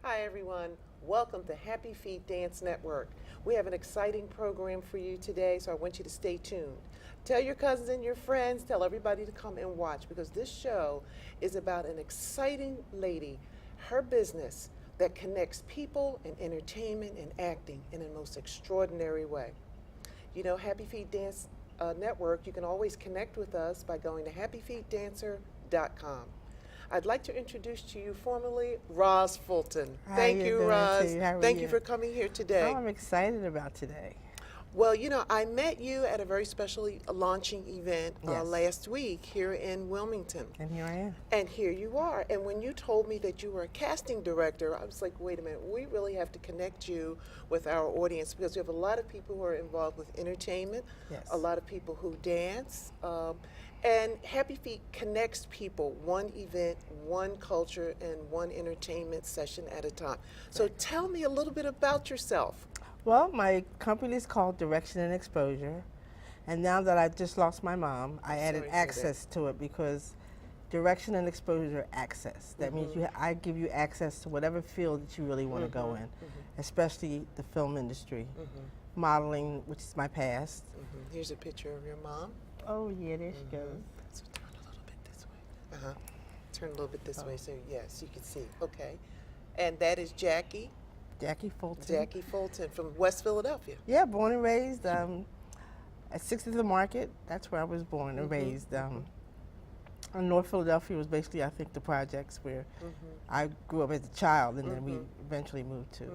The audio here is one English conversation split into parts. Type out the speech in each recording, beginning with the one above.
Hi, everyone. Welcome to Happy Feet Dance Network. We have an exciting program for you today, so I want you to stay tuned. Tell your cousins and your friends, tell everybody to come and watch because this show is about an exciting lady, her business that connects people and entertainment and acting in a most extraordinary way. You know, Happy Feet Dance Network, you can always connect with us by going to happyfeetdancer.com. I'd like to introduce to you formally ROZ Fulton. How Thank you you, doing, Roz. T? How are Thank you you? for coming here Oh, today. I'm excited about today. Well, you know, I met you at a very special launching event Yes. last week here in Wilmington. And here I am. And here you are. And when you told me that you were a casting director, I was like, wait a minute, we really have to connect you with our audience because we have a lot of people who are involved with entertainment, Yes. a lot of people who dance. And Happy Feet connects people one event, one culture, and one entertainment session at a time. So tell me a little bit about yourself. Well, my company is called Direction and Exposure. And now that I just lost my mom, I added sorry to hear that. access to it because direction and exposure access. That means I give you access to whatever field that you really want to go in, especially the film industry, modeling, which is my past. Here's a picture of your mom. Oh, yeah, there she goes. So turn a little bit this way. Turn a little bit this way so yes, you can see. Okay. And that is Jackie Jackie Fulton. Fulton from West Philadelphia. Yeah, born and raised at 60th Market. That's where I was born and raised. And North Philadelphia was basically, I think, the projects where I grew up as a child, and then we eventually moved to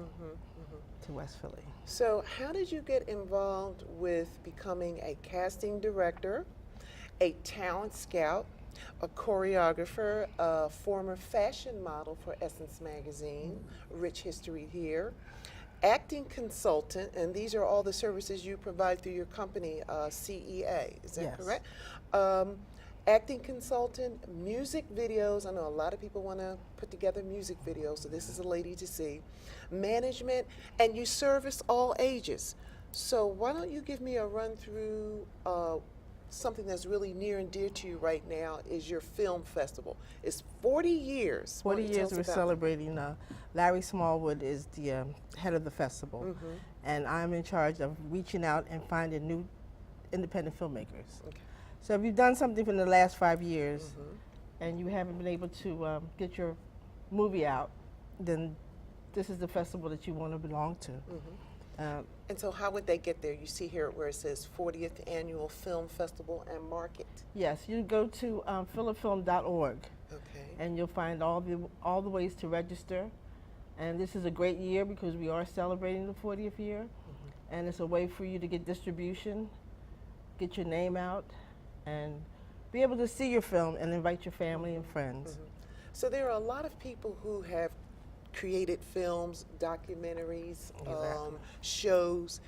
West Philly. So how did you get involved with becoming a casting director, a talent scout, a choreographer, a former fashion model for Essence Magazine, rich history here, acting consultant, and these are all the services you provide through your company, CEA, is that Yes. correct? Acting consultant, music videos. I know a lot of people want to put together music videos, so this is a lady to see. Management, and you service all ages. So why don't you give me a run through something that's really near and dear to you right now is your film festival. It's 40 years. Why 40 don't you tell years us we're about celebrating. Larry Smallwood is the head of the festival, and I'm in charge of reaching out and finding new independent filmmakers. Okay. So if you've done something for the last 5 years and you haven't been able to get your movie out, then this is the festival that you want to belong to. And so how would they get there? You see here where it says 40th Annual Film Festival and Market. Yes, you go to philafilm.org Okay. and you'll find all the ways to register. And this is a great year because we are celebrating the 40th year, and it's a way for you to get distribution, get your name out, and be able to see your film and invite your family and friends. So there are a lot of people who have created films, documentaries, Exactly. shows.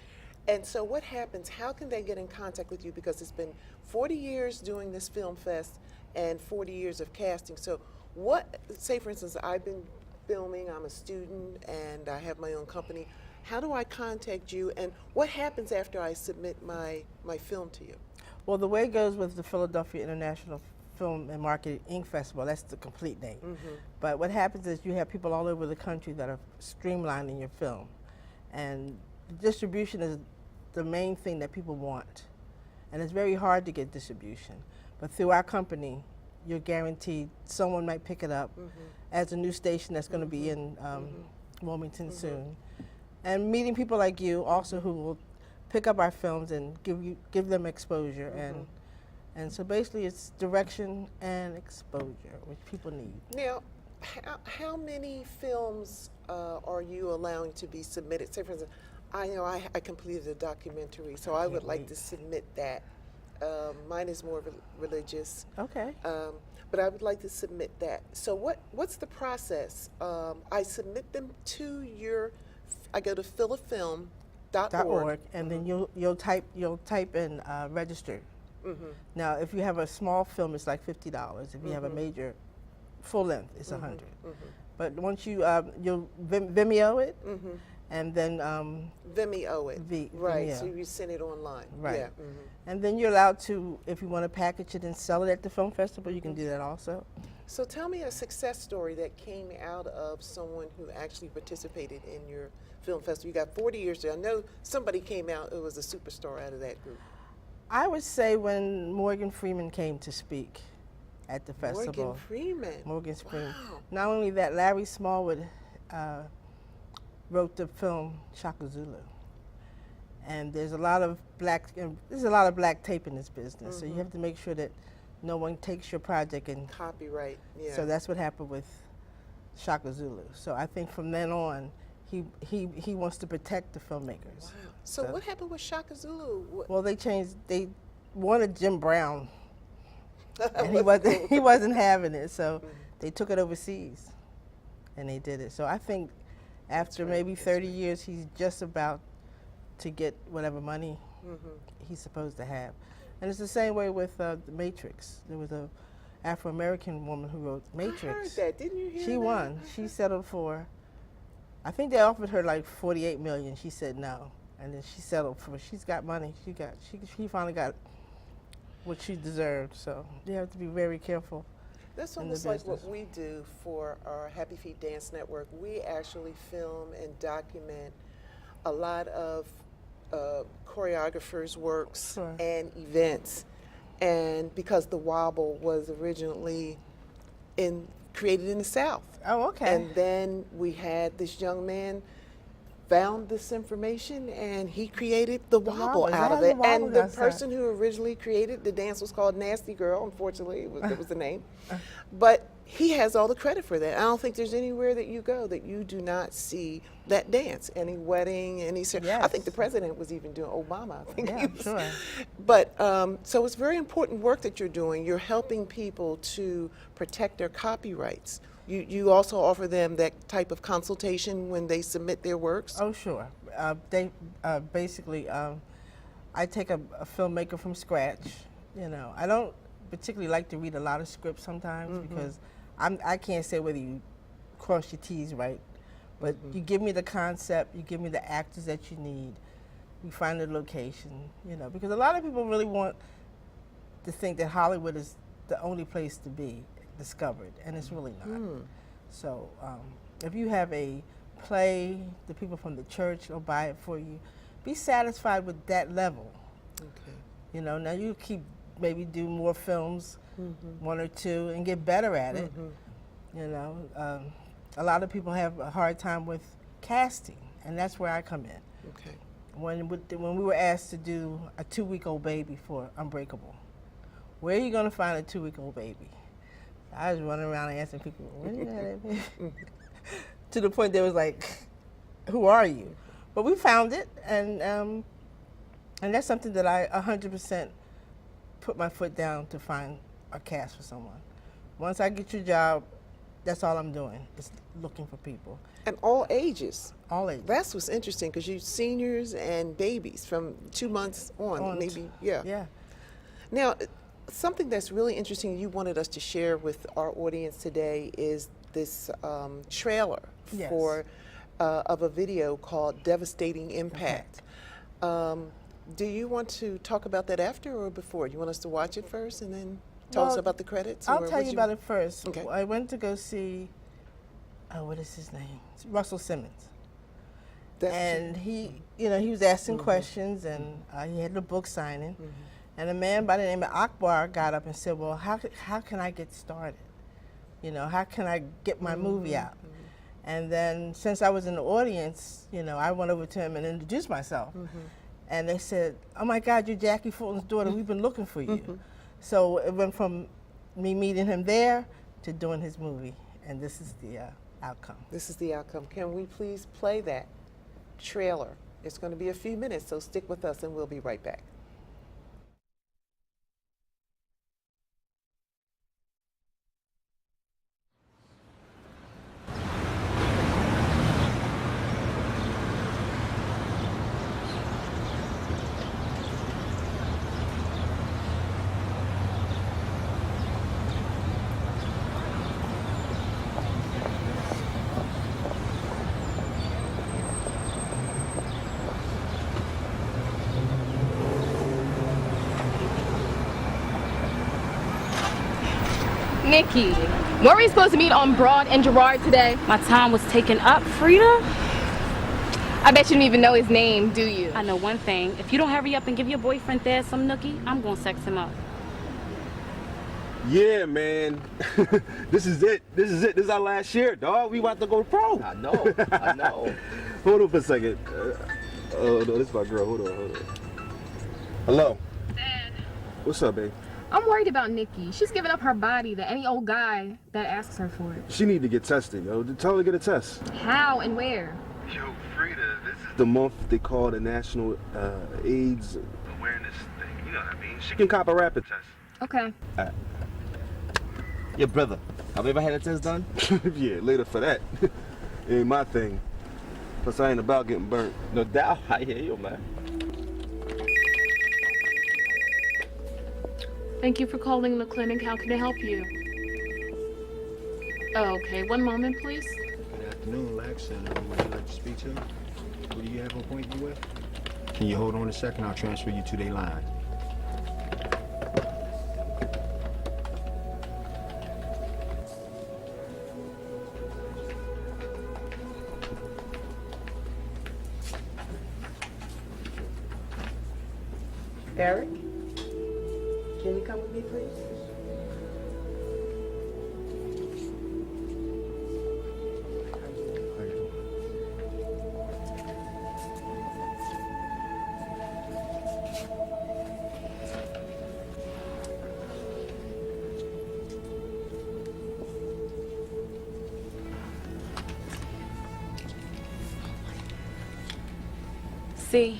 And so what happens, how can they get in contact with you? Because it's been 40 years doing this film fest and 40 years of casting. So what, say for instance, I've been filming, I'm a student, and I have my own company. How do I contact you, and what happens after I submit my film to you? Well, the way it goes with the Philadelphia International Film and Marketing Inc. Festival, that's the complete name. But what happens is you have people all over the country that are streamlining your film. And distribution is the main thing that people want. And it's very hard to get distribution. But through our company, you're guaranteed someone might pick it up as a new station that's going to be in Wilmington soon. And meeting people like you also who will pick up our films and give them exposure. And so basically it's direction and exposure, which people need. Now, how many films are you allowing to be submitted? Say, for instance, I know I completed a documentary, so I would like to submit that. Mine is more religious, Okay. but I would like to submit that. So what's the process? I submit them to I go to philafilm.org. And then you'll type in register. Now, if you have a small film, it's like $50. If you have a major full length, it's $100. But once you'll Vimeo it, and then Vimeo it. Right, Vimeo. so you send it online. Right. Yeah. And then you're allowed to, if you want to package it and sell it at the film festival, you can do that also. So tell me a success story that came out of someone who actually participated in your film festival. You got 40 years there. I know somebody came out who was a superstar out of that group. I would say when Morgan Freeman came to speak at the festival. Morgan Freeman. Morgan Freeman. Wow. Not only that, Larry Smallwood wrote the film Shaka Zulu. And there's a lot of black tape in this business. So you have to make sure that no one takes your project and Copyright, yeah. so that's what happened with Shaka Zulu. So I think from then on, he wants to protect the filmmakers. Wow. So what happened with Shaka Zulu? Well, they wanted Jim Brown, and he wasn't having it. So they took it overseas, and they did it. So I think after maybe 30 years, he's just about to get whatever money he's supposed to have. And it's the same way with The Matrix. There was a Afro-American woman who wrote Matrix. I heard that. Didn't you hear She that? won. She settled for, I think they offered her like $48 million. She said no, and then she settled for. She's got money. She finally got what she deserved. So you have to be very careful. That's almost like what we do for our Happy Feet Dance Network. We actually film and document a lot of choreographers' works and events, and because the wobble was originally created in the South. Oh, okay. And then we had this young man found this information and he created the wobble out of it. And the person who originally created the dance was called Nasty Girl. Unfortunately, it was the name. But he has all the credit for that. I don't think there's anywhere that you go that you do not see that dance. Any wedding, any I think the president was even doing Obama. I think he was. Sure. But so it's very important work that you're doing. You're helping people to protect their copyrights. You also offer them that type of consultation when they submit their works? Oh, sure. They basically, I take a filmmaker from scratch. You know, I don't particularly like to read a lot of scripts sometimes because I can't say whether you cross your T's right, but you give me the concept, you give me the actors that you need, we find the location, you know, because a lot of people really want to think that Hollywood is the only place to be discovered, and it's really not. So if you have a play, the people from the church will buy it for you. Be satisfied with that level. Okay. You know, now you keep maybe do more films, one or two, and get better at it. You know, a lot of people have a hard time with casting, and that's where I come in. Okay. When we were asked to do a 2-week-old baby for Unbreakable, where are you going to find a 2-week-old baby? I was running around and asking people, where did you have that baby? To the point they was like, who are you? But we found it, and that's something that I 100% put my foot down to find a cast for someone. Once I get your job, that's all I'm doing, is looking for people. And all ages. All ages. That's what's interesting, because you seniors and babies from 2 months on maybe, yeah. Yeah. Now, something that's really interesting you wanted us to share with our audience today is this trailer for of a video called Devastating Impact. Do you want to talk about that after or before? Do you want us to watch it first and then tell us about the credits? I'll tell you about it first. Okay. I went to go see, what is his name? It's Russell Simmons. And he was asking questions, and he had the book signing. And a man by the name of Akbar got up and said, well, how can I get started? You know, how can I get my movie out? And then since I was in the audience, you know, I went over to him and introduced myself. And they said, oh my God, you're Jackie Fulton's daughter, we've been looking for you. So it went from me meeting him there to doing his movie, and this is the outcome. This is the outcome. Can we please play that trailer? It's going to be a few minutes, so stick with us and we'll be right back. Nikki. Weren't we supposed to meet on Broad and Girard today? My time was taken up, Frida. I bet you don't even know his name, do you? I know one thing. If you don't hurry up and give your boyfriend Thad some nookie, I'm gonna sex him up. Yeah, man. This is it. This is our last year, dog. We about to go pro. I know. Hold on for a second. Oh, no, this is my girl. Hold on. Hello. Dad. What's up, babe? I'm worried about Nikki. She's giving up her body to any old guy that asks her for it. She need to get tested, yo. Tell her to get a test. How and where? Yo, Frida, this is the month they call the National AIDS Awareness thing. You know what I mean? She can cop a rapid test. Okay. Your brother, have you ever had a test done? Yeah, later for that. It ain't my thing. Plus, I ain't about getting burnt. No doubt. I hear you, man. Thank you for calling the clinic. How can I help you? Oh, okay, one moment, please. Good afternoon, Lex, and would you like to speak to? Who do you have an appointment with? Can you hold on a second? I'll transfer you to their line. Eric, can you come with me, please? How you doing? See,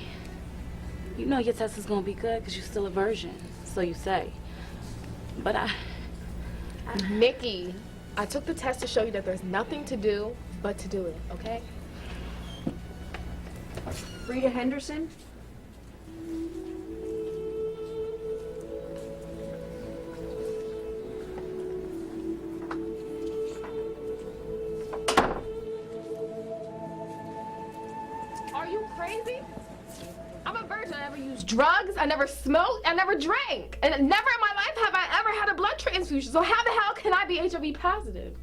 you know your test is gonna be good because you're still a virgin, so you say. But Nikki, I took the test to show you that there's nothing to do but to do it, okay? Frida Henderson? Are you crazy? I'm a virgin. I never used drugs. I never smoked. I never drank. And never in my life have I ever had a blood transfusion. So how the hell can I be HIV positive?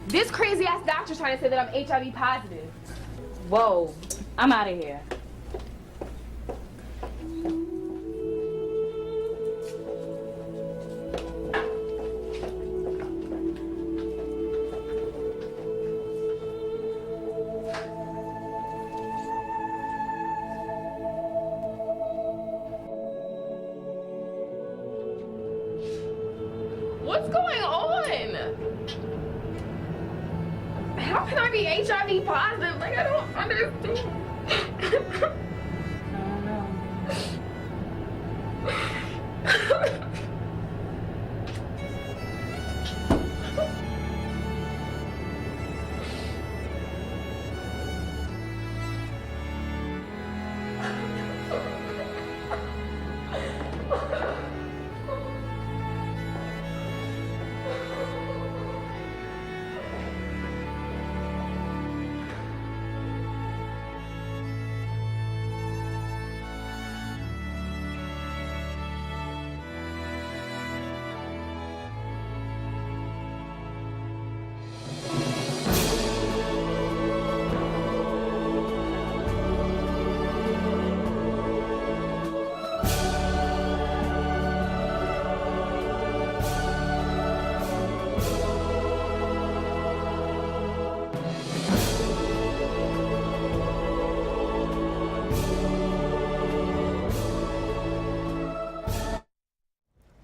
This crazy ass doctor's trying to say that I'm HIV positive. whoa, I'm out of here. What's going on? How can I be HIV positive? Like, I don't understand. I don't know.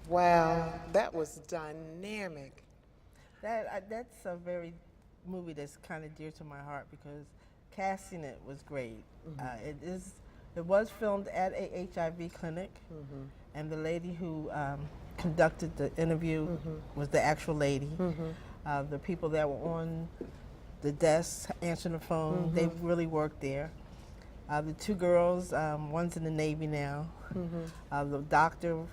Wow, that was dynamic. That's a very movie that's kind of dear to my heart because casting it was great. It was filmed at a HIV clinic, and the lady who conducted the interview was the actual lady. The people that were on the desk answering the phone, they really worked there. The two girls, one's in the Navy now. The doctor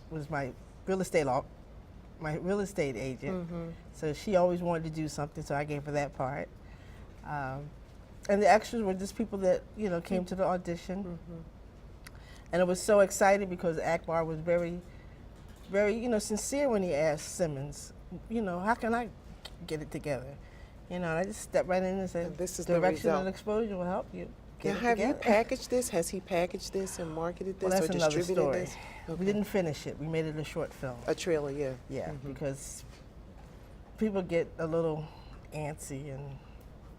was my real estate agent. So she always wanted to do something, so I gave her that part. And the extras were just people that, came to the audition. And it was so exciting because Akbar was very, very, sincere when he asked Simmons, how can I get it together? And I just stepped right in and said, And this is the direction result. and exposure will help you. Now, Get it have you together. packaged this? Has he packaged this and marketed this Well, that's or another distributed story. this? We didn't finish it. We made it a short film. A trailer, yeah. Yeah, because people get a little antsy, and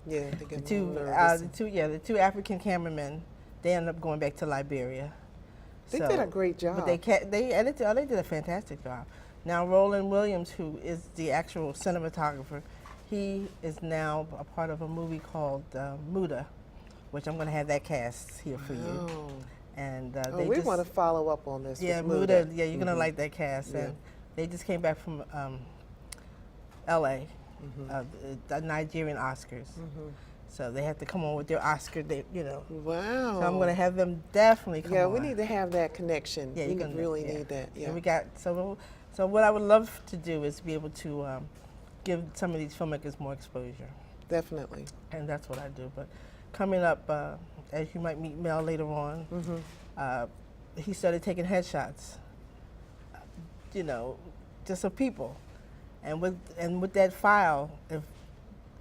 Yeah, they the get two, nervous. the two African cameramen, they ended up going back to Liberia. They did a great job. But they edited. They did a fantastic job. Now Roland Williams, who is the actual cinematographer, he is now a part of a movie called Muda, which I'm going to have that cast here for you. Oh. And We want to follow up on this. yeah, with Muda. Yeah, you're gonna Mhm. like that cast. Yeah. And they just came back from L.A. The Nigerian Oscars. So they have to come on with their Oscar. Wow. So I'm gonna have them definitely come Yeah, on. we need to have that connection. Yeah, we you're gonna really yeah. need that. Yeah. And we got so what I would love to do is be able to give some of these filmmakers more exposure, Definitely. and that's what I do. But coming up, as you might meet Mel later on, he started taking headshots. Just of people, and with that file, if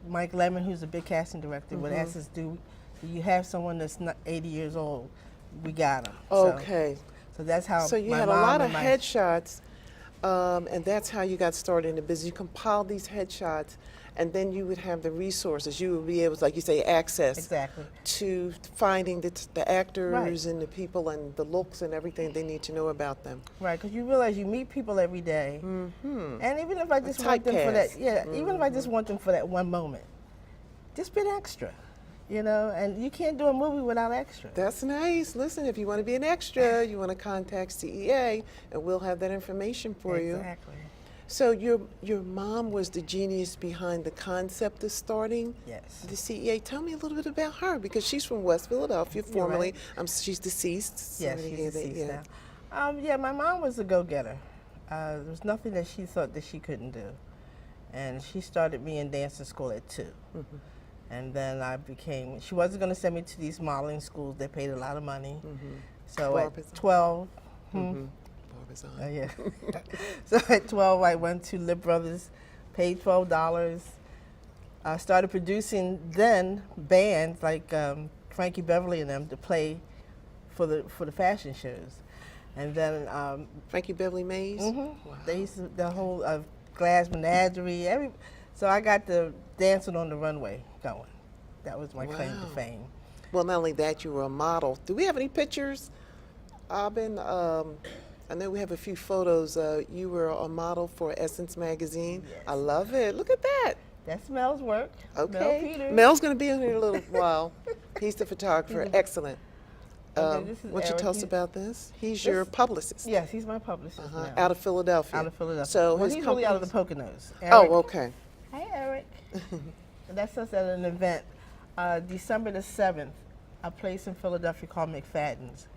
Mike Lemon, who's a big casting director, would ask us, do you have someone that's not 80 years old? We got him. Okay. So that's how. So you my had a mom lot of and my- headshots, and that's how you got started in the business. You compiled these headshots, and then you would have the resources. You would be able to, like you say, access Exactly. to finding the actors and the people and the looks and everything they need to know about them. Right, because you realize you meet people every day, and even if I just want them for typecast. that, even if I just want them for that one moment, just be an extra, and you can't do a movie without extra. That's nice. Listen, if you want to be an extra, you want to contact CEA, and we'll have that information for you. Exactly. So your mom was the genius behind the concept of starting Yes. the CEA. Tell me a little bit about her, because she's from West Philadelphia, You're formerly. right. She's deceased. Yes, Sorry to she's hear that, deceased yeah. now. Yeah, my mom was a go-getter. There was nothing that she thought that she couldn't do, and she started me in dancing school at 2. And then she wasn't going to send me to these modeling schools that paid a lot of money. So Barbizon. at 12, Barbizon. yeah. So at 12, I went to Lip Brothers, paid $12. I started producing then bands like Frankie Beverly and them to play for the fashion shows. And then Frankie Beverly Mays? Wow. they used to, the whole Glass Menagerie, so I got the Dancing on the Runway going. That was my claim to Wow. fame. Well, not only that, you were a model. Do we have any pictures, Abin? I know we have a few photos. You were a model for Essence magazine. Yes. I love it. Look at that. That's Mel's work. Okay. Mel Peters. Mel's going to be in here in a little while. He's the photographer. He's a- Excellent. Okay, this is Why don't you Eric. tell us He's- about this? He's This- your publicist. Yes, he's my publicist now. Out of Philadelphia. Out of Philadelphia. So well, his he's really out of the company's- Poconos. Oh, Eric- okay. Hi, Eric. And that's us at an event. December the 7th, a place in Philadelphia called McFadden's.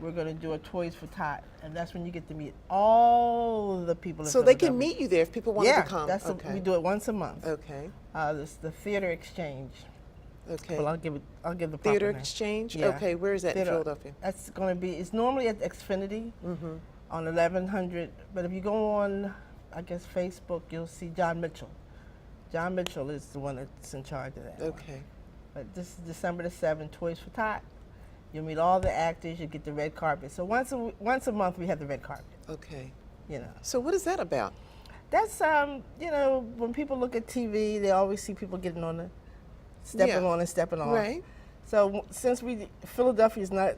We're going to do a Toys for Tot, and that's when you get to meet all the people in So they Philadelphia. can meet you there if people wanted Yeah, to come. that's okay. we do it once a month. Okay. This the Theater Exchange. Okay. Well, I'll give the proper Theater name. Exchange? Yeah. Okay, where is that Theater- in Philadelphia? That's going to be, it's normally at Xfinity on 1100, but if you go on, I guess, Facebook, you'll see John Mitchell. John Mitchell is the one that's in charge of that one. Okay. But this is December the 7th, Toys for Tot. You'll meet all the actors, you get the red carpet. So once a month we have the red carpet, Okay. So what is that about? That's, when people look at TV, they always see people getting on the, stepping Yeah. on and stepping off. Right. So since Philadelphia is not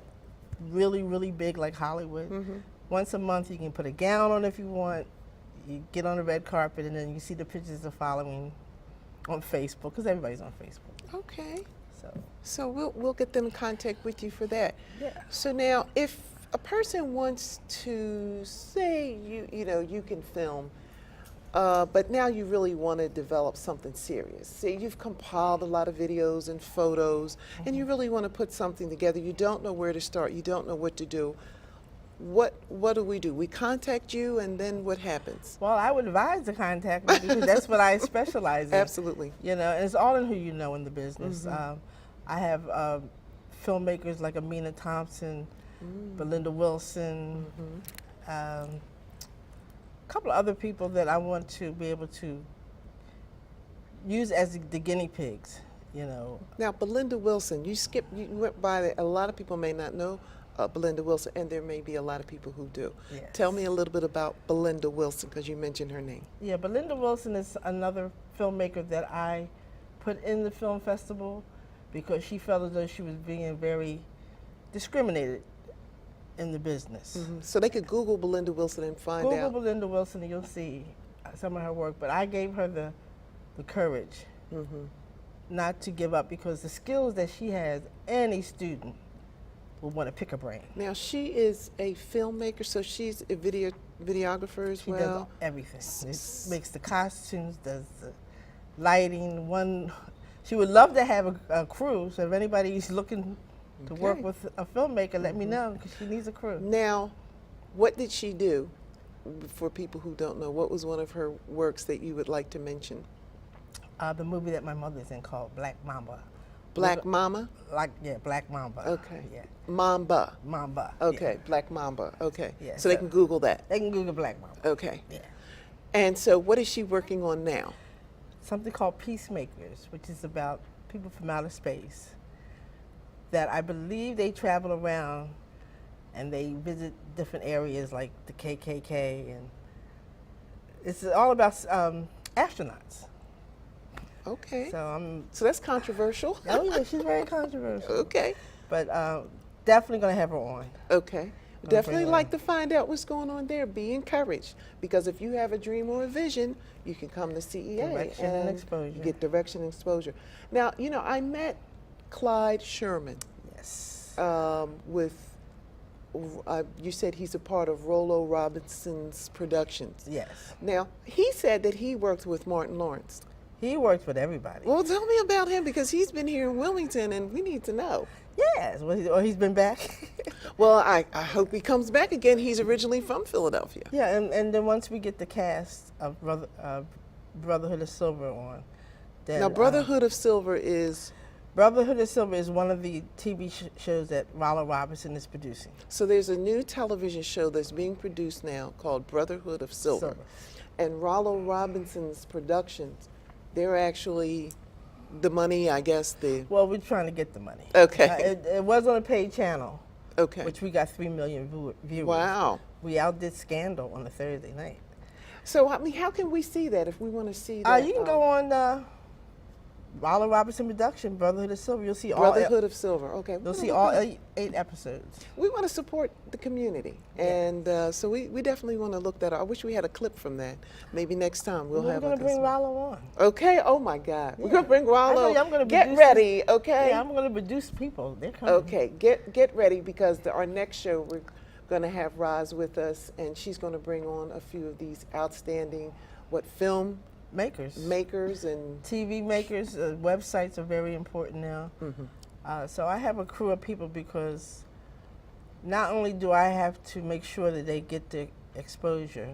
really, really big like Hollywood, once a month you can put a gown on if you want, you get on the red carpet, and then you see the pictures of following on Facebook, because everybody's on Facebook. Okay. So, So we'll get them in contact with you for that. yeah. So now, if a person wants to say you can film, but now you really want to develop something serious. Say you've compiled a lot of videos and photos, and you really want to put something together. You don't know where to start. You don't know what to do. What do? We contact you, and then what happens? Well, I would advise to contact me because that's what I specialize in. Absolutely. And it's all in who you know in the business. I have filmmakers like Amina Thompson, Belinda Wilson, a couple of other people that I want to be able to use as the guinea pigs, you know. Now, Belinda Wilson, you went by there. A lot of people may not know Belinda Wilson, and there may be a lot of people who do. Yes. Tell me a little bit about Belinda Wilson, because you mentioned her name. Yeah, Belinda Wilson is another filmmaker that I put in the film festival because she felt as though she was being very discriminated in the business. So they could Google Belinda Wilson and find Google out. Belinda Wilson and you'll see some of her work, but I gave her the courage not to give up because the skills that she has, any student will want to pick her brain. Now, she is a filmmaker, so she's a videographer as She well. does everything. Makes the costumes, does the lighting. She would love to have a crew, so if anybody's looking to work with a filmmaker, let me know, because she needs a crew. Now, what did she do? For people who don't know, what was one of her works that you would like to mention? The movie that my mother's in called Black Mamba. Black Mama? Black Mamba. Okay. Yeah. Mamba. Mamba. Okay, Yeah. Black Mamba. Okay. Yeah, So they so- can Google that. They can Google Black Mamba. Okay. Yeah. And so what is she working on now? Something called Peacemakers, which is about people from outer space that I believe they travel around and they visit different areas like the KKK, and it's all about astronauts. Okay. So So that's controversial. oh yeah, she's very controversial. Okay. But definitely gonna have her on. Okay. Gonna Definitely bring her like on. to find out what's going on there. Be encouraged, because if you have a dream or a vision, you can come to CEA Direction and exposure. get direction and exposure. Now, you know, I met Clyde Sherman Yes. with. You said he's a part of Rollo Robinson's productions. Yes. Now, he said that he worked with Martin Lawrence. He works with everybody. Well, tell me about him, because he's been here in Wilmington and we need to know. Yes. Well, he's been back. Well, I hope he comes back again. He's originally from Philadelphia. Yeah, and then once we get the cast of Brotherhood of Silver on, then Now, Brotherhood of Silver is, Brotherhood of Silver is one of the TV shows that Rollo Robinson is producing. so there's a new television show that's being produced now called Brotherhood of Silver. And Rollo Robinson's productions, they're actually the money, I guess, Well, we're trying to get the money. Okay. It was on a paid channel, okay. which we got 3 million viewers. Wow. We outdid Scandal on a Thursday night. So, I mean, how can we see that if we want to see that? You can go on Rollo Robinson production, Brotherhood of Silver. You'll see Brotherhood of Silver. Okay. You'll We're see gonna all look at- 8 episodes. We want to support the community, and so we definitely want to look that up. I wish we had a clip from that. Maybe next time we'll We're have. going to bring Rollo on. Okay. Oh my God. We're Yeah. gonna bring I told Rollo. you I'm gonna Get produce ready. Okay. Yeah, I'm going to produce people. They're coming. Okay. Get ready, because our next show we're going to have Roz with us, and she's going to bring on a few of these outstanding film Makers. makers and. TV makers, websites are very important now. So I have a crew of people because not only do I have to make sure that they get the exposure,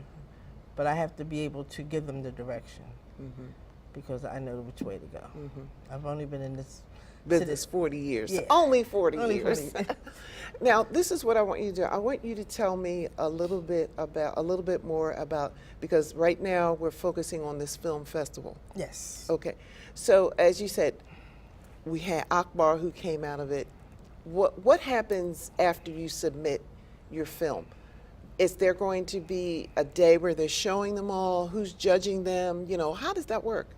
but I have to be able to give them the direction because I know which way to go. I've only been in this Business 40 years. Yeah. Only 40 Only years. 40. Now, this is what I want you to do. I want you to tell me a little bit more about, because right now we're focusing on this film festival. Yes. Okay. So, as you said, we had Akbar who came out of it. What happens after you submit your film? Is there going to be a day where they're showing them all? Who's judging them? You know, how does that work?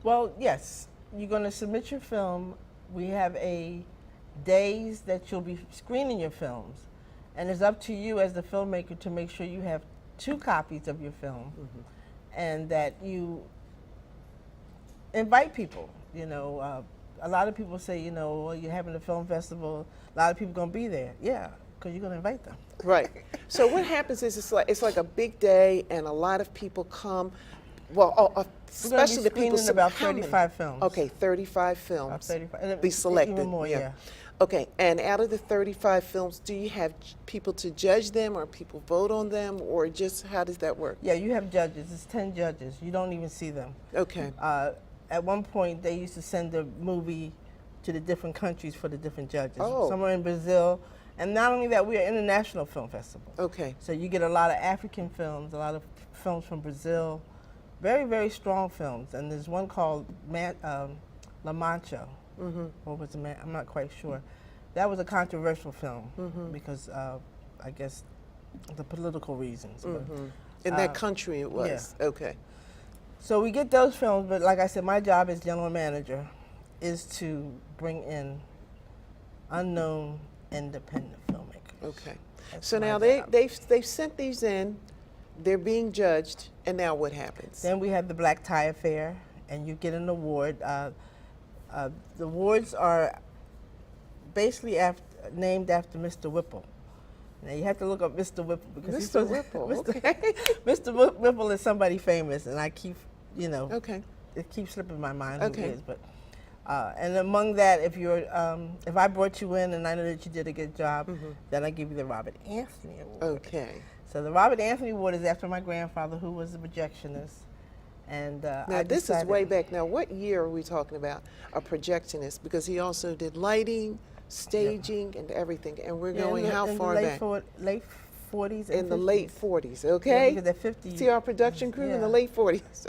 Well, yes. You're going to submit your film. We have days that you'll be screening your films. And it's up to you as the filmmaker to make sure you have 2 copies of your film and that you invite people. You know, a lot of people say, you know, well, you're having a film festival, a lot of people going to be there. Yeah, because you're going to invite them. Right. So what happens is it's like a big day, and a lot of people come. Well, especially the people. Screening about how many? 35 films. Okay, 35 films. About 35. Be selected. Even more, yeah. Okay, and out of the 35 films, do you have people to judge them, or people vote on them, or just how does that work? Yeah, you have judges. It's 10 judges. You don't even see them. Okay. At one point, they used to send the movie to the different countries for the different judges. Oh. Some are in Brazil, and not only that, we are an international film festival. Okay. So you get a lot of African films, a lot of films from Brazil, very, very strong films. And there's one called La Mancha, or was it I'm not quite sure. That was a controversial film because I guess the political reasons. But, In that country it was. yeah. Okay. so we get those films, but like I said, my job as general manager is to bring in unknown independent filmmakers. Okay. That's So my now job. they've sent these in, they're being judged, and now what happens? Then we have the Black Tie Affair, and you get an award. The awards are basically named after Mr. Whipple. Now you have to look up Mr. Whipple because he's Mr. Whipple, okay. Mr. Whipple is somebody famous, and I keep, Okay. it keeps slipping my mind Okay. who it is. But and among that, if I brought you in and I know that you did a good job, then I give you the Robert Anthony Award. Okay. So the Robert Anthony Award is after my grandfather, who was a projectionist. And Now I this is decided- way back. Now what year are we talking about? A projectionist, because he also did lighting, staging, and everything. And we're Yeah, going how far late back? Late 40s and In the 50s. late 40s. Yeah, Okay. because at 50. See our production crew in the Yeah. late 40s.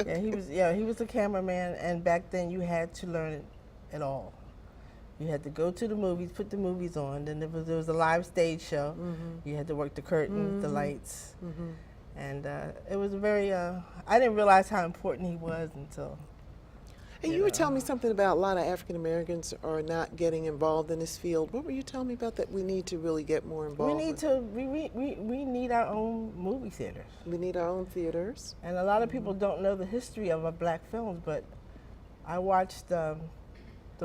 Yeah, he was a cameraman, and back then you had to learn it all. You had to go to the movies, put the movies on. Then there was a live stage show. You had to work the curtains, the lights, and it was very. I didn't realize how important he was until. And you were telling me something about a lot of African Americans are not getting involved in this field. What were you telling me about that we need to really get more involved? We need our own movie theaters. We need our own theaters. And a lot of people don't know the history of our black films, but I watched the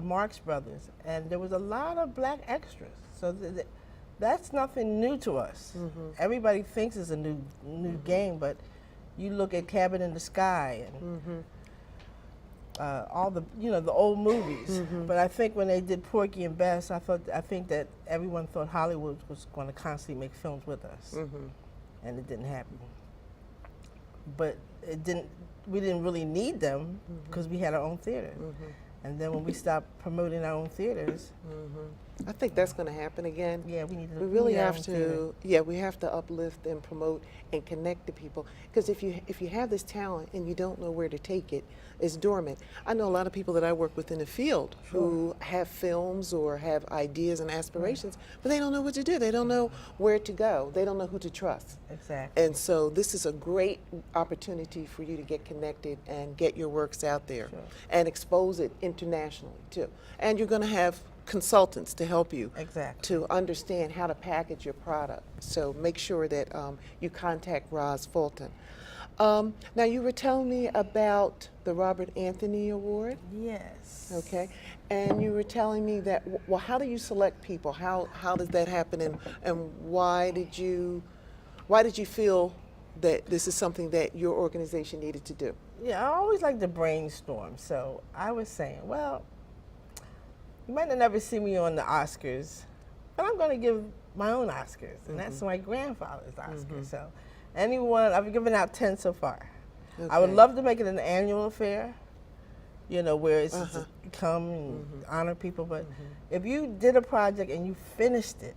Marx Brothers, and there was a lot of black extras. So that's nothing new to us. Everybody thinks it's a new game, but you look at Cabin in the Sky and all the the old movies. But I think when they did Porgy and Bess, I think that everyone thought Hollywood was going to constantly make films with us, and it didn't happen. But it didn't. We didn't really need them because we had our own theater. And then when we stopped promoting our own theaters, I think that's going to happen again. yeah, we need to. We really need our have own theater. to, yeah, we have to uplift and promote and connect to people. Because if you have this talent and you don't know where to take it, it's dormant. I know a lot of people that I work with in the field who have films or have ideas and aspirations, but they don't know what to do. They don't know where to go. They don't know who to trust. Exactly. And so this is a great opportunity for you to get connected and get your works out there and expose it internationally too. And you're going to have consultants to help you Exactly. to understand how to package your product. So make sure that you contact ROZ Fulton. Now you were telling me about the Robert Anthony Award, Yes. okay? And you were telling me that, well, how do you select people? How does that happen, and why did you feel that this is something that your organization needed to do? Yeah, I always like to brainstorm. So I was saying, well, you might not never see me on the Oscars, but I'm going to give my own Oscars, and that's my grandfather's Oscar. So anyone, I've given out 10 so far. I would Okay. love to make it an annual affair, where it's just to come and honor people. But if you did a project and you finished it,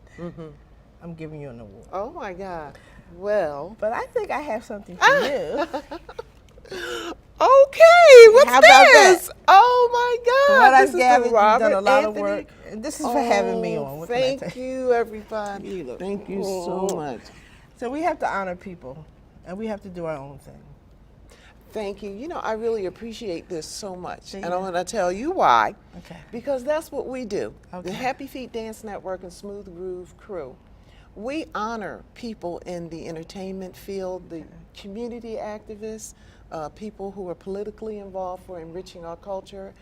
I'm giving you an award. Oh my God. Well, But I think I have something for you. okay, what's How about this? that? Oh my God. From what this I've is the gathered, you've Robert done a lot Anthony. of work. And this is for having me on. What can I Thank tell you? you, everybody. Thank you so much. So we have to honor people, and we have to do our own thing. Thank you. You know, I really appreciate this so much. Yeah. And I'm going to tell you why. Okay. Because that's what we do. Okay. The Happy Feet Dance Network and Smooth Groove crew. We honor people in the entertainment field, the community activists, people who are politically involved for enriching our culture.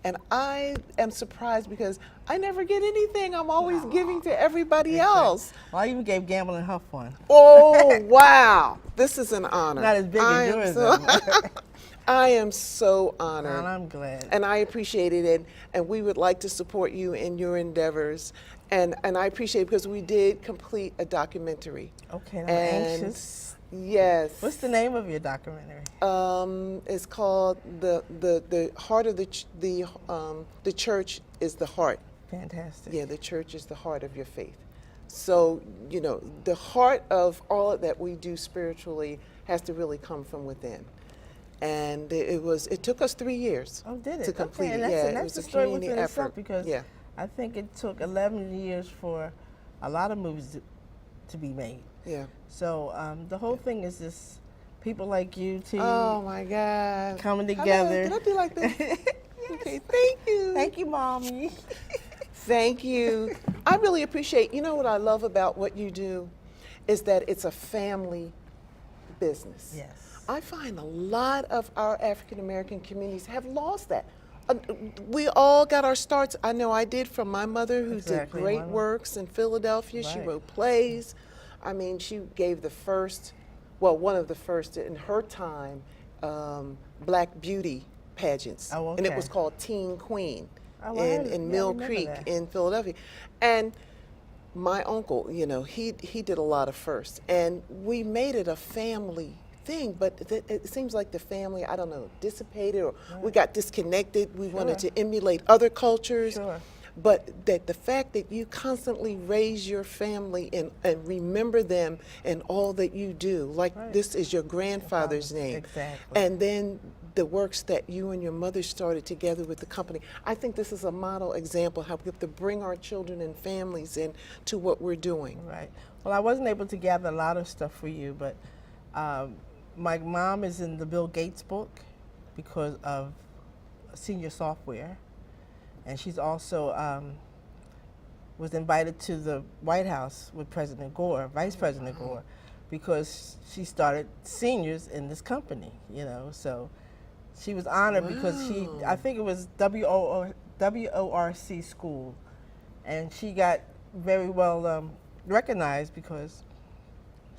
And I am surprised because I never get anything. I'm always giving to everybody else. Well, I even gave Gamble and Huff one. Oh, wow. This is an honor. Not as big I as am yours, so- though. I am so honored. And I'm glad. And I appreciate it, and we would like to support you in your endeavors. And I appreciate it because we did complete a documentary. Okay, I'm And anxious. Yes. What's the name of your documentary? It's called the heart of the church is the heart. Fantastic. Yeah, the church is the heart of your faith. So, you know, the heart of all that we do spiritually has to really come from within. And it took us 3 years Oh, did it? to complete Okay, and it. that's, Yeah, and it that's was the a story community within itself effort. because Yeah. I think it took 11 years for a lot of movies to be made. Yeah. So the whole thing is this people like you, T, Oh my God. coming Hello, together. Can I be like this? Okay, thank you. Thank you, Mommy. Thank you. I really appreciate, you know what I love about what you do is that it's a family business. Yes. I find a lot of our African American communities have lost that. We all got our starts. I know I did from my mother who Exactly, did great mama. works in Philadelphia. She Right. wrote plays. I mean, she gave the first, well, one of the first in her time, Black beauty pageants. Oh, And it okay. was called Teen Queen Oh, I in yeah, I Mill remember Creek that. in Philadelphia. And my uncle, you know, he did a lot of firsts. And we made it a family thing, but it seems like the family, I don't know, dissipated or we got disconnected. We wanted Sure. to emulate other cultures. Sure. But that the fact that you constantly raise your family and remember them and all that you do, like Right. this is your grandfather's father's, name. exactly. And then the works that you and your mother started together with the company. I think this is a model example how we have to bring our children and families into what we're doing. Right. Well, I wasn't able to gather a lot of stuff for you, but my mom is in the Bill Gates book because of senior software, and she's also was invited to the White House with President Gore, Vice President Gore, because she started seniors in this company. You know, so she was honored because I think it was WORC school, and she got very well recognized because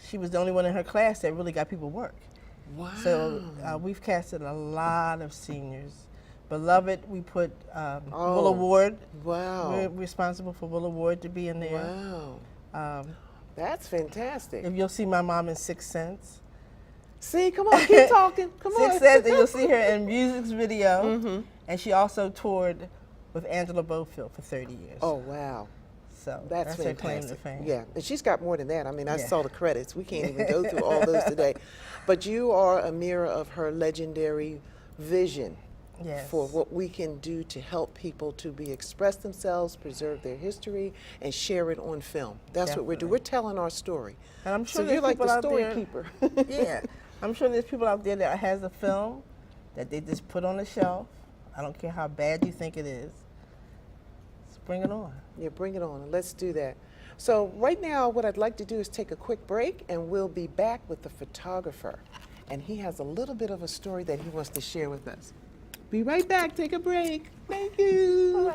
she was the only one in her class that really got people work. Wow. So we've casted a lot of seniors. Beloved, we put Will Award. Wow. We're responsible for Will Award to be in there. Wow. That's fantastic. If you'll see my mom in Sixth Sense. See, come on, keep talking. Come on. Sixth Sense, and you'll see her in Music's video. And she also toured with Angela Bofield for 30 years. Oh, wow. So That's her claim to fantastic. fame. Yeah, and she's got more than that. I mean, I Yeah. saw the credits. We can't even go through all those today. But you are a mirror of her legendary vision Yes. for what we can do to help people to express themselves, preserve their history, and share it on film. That's what we're doing. We're telling our story. And I'm sure So there's you're like people the out story there- keeper. Yeah, I'm sure there's people out there that has a film that they just put on the shelf. I don't care how bad you think it is. Just bring it on. Yeah, bring it on. Let's do that. So right now, what I'd like to do is take a quick break, and we'll be back with the photographer. And he has a little bit of a story that he wants to share with us. Be right back. Take a break. Thank you.